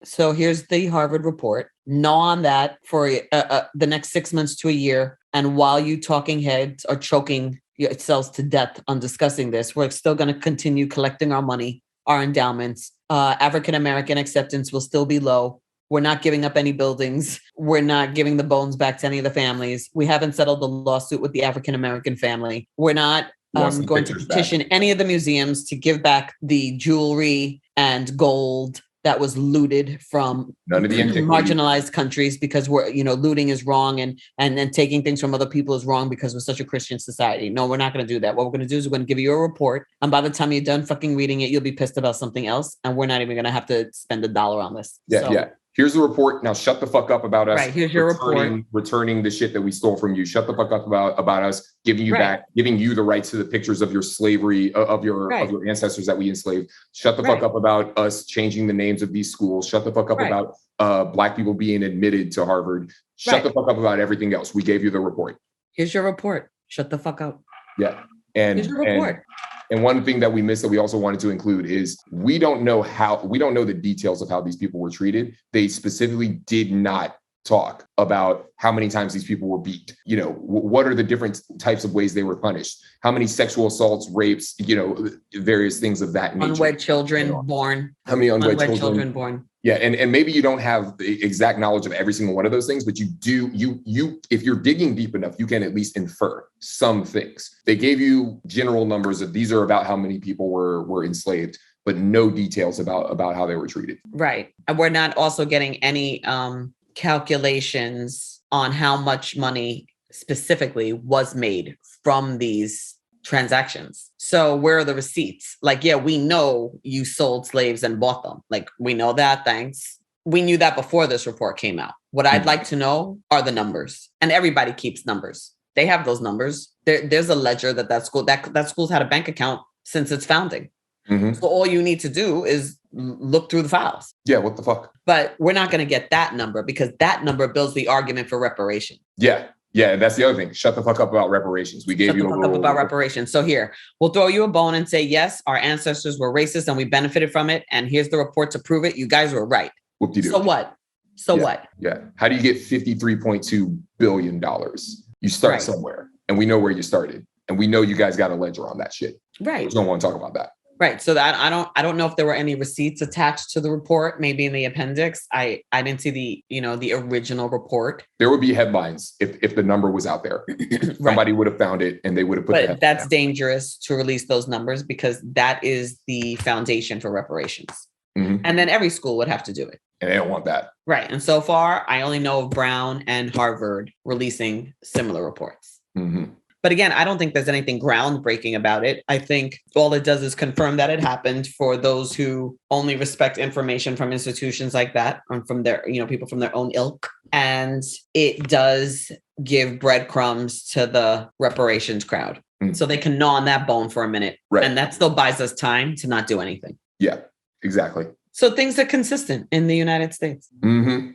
So here's the Harvard report. Gnaw on that for the next 6 months to a year. And while you talking heads are choking yourselves to death on discussing this, we're still going to continue collecting our money, our endowments. African-American acceptance will still be low. We're not giving up any buildings. We're not giving the bones back to any of the families. We haven't settled the lawsuit with the African-American family. We're not going to petition any of the museums to give back the jewelry and gold that was looted from none of the marginalized countries, because we're, looting is wrong, and then taking things from other people is wrong because we're such a Christian society. No, we're not going to do that. What we're going to do is we're going to give you a report, and by the time you're done fucking reading it, you'll be pissed about something else, and we're not even going to have to spend $1 on this. Yeah. Here's the report. Now shut the fuck up about us. Right. Here's your report. Returning the shit that we stole from you. Shut the fuck up about us giving you back, giving you the rights to the pictures of your slavery, of your ancestors that we enslaved. Shut the fuck up about us changing the names of these schools. Shut the fuck up about Black people being admitted to Harvard. Shut the fuck up about everything else. We gave you the report. Here's your report. Shut the fuck up. Yeah. And here's your report. And one thing that we missed that we also wanted to include is we don't know the details of how these people were treated. They specifically did not talk about how many times these people were beat. What are the different types of ways they were punished? How many sexual assaults, rapes, various things of that nature. Unwed children born. How many unwed children born? Yeah, and maybe you don't have the exact knowledge of every single one of those things, but you if you're digging deep enough, you can at least infer some things. They gave you general numbers of these are about how many people were enslaved, but no details about how they were treated. Right. And we're not also getting any calculations on how much money specifically was made from these transactions. So where are the receipts? We know you sold slaves and bought them. We know that, thanks. We knew that before this report came out. What I'd like to know are the numbers. And everybody keeps numbers. They have those numbers. There's a ledger that school's had a bank account since its founding. Mm-hmm. So all you need to do is look through the files. Yeah, what the fuck? But we're not going to get that number because that number builds the argument for reparation. Yeah, that's the other thing. Shut the fuck up about reparations. We gave you a little... about reparations. So here, we'll throw you a bone and say, yes, our ancestors were racist and we benefited from it. And here's the report to prove it. You guys were right. Whoop-de-doo. So what? What? Yeah. How do you get $53.2 billion? You start somewhere, and we know where you started. And we know you guys got a ledger on that shit. Right. We don't want to talk about that. Right. So that I don't know if there were any receipts attached to the report, maybe in the appendix. I didn't see the original report. There would be headlines if the number was out there. Somebody would have found it and they would have put it. But that's dangerous to release those numbers because that is the foundation for reparations. Mm-hmm. And then every school would have to do it. And they don't want that. Right. And so far, I only know of Brown and Harvard releasing similar reports. Mm-hmm. But again, I don't think there's anything groundbreaking about it. I think all it does is confirm that it happened for those who only respect information from institutions like that and from their, people from their own ilk. And it does give breadcrumbs to the reparations crowd. Mm. So they can gnaw on that bone for a minute. Right. And that still buys us time to not do anything. Yeah, exactly. So things are consistent in the United States. Mm-hmm.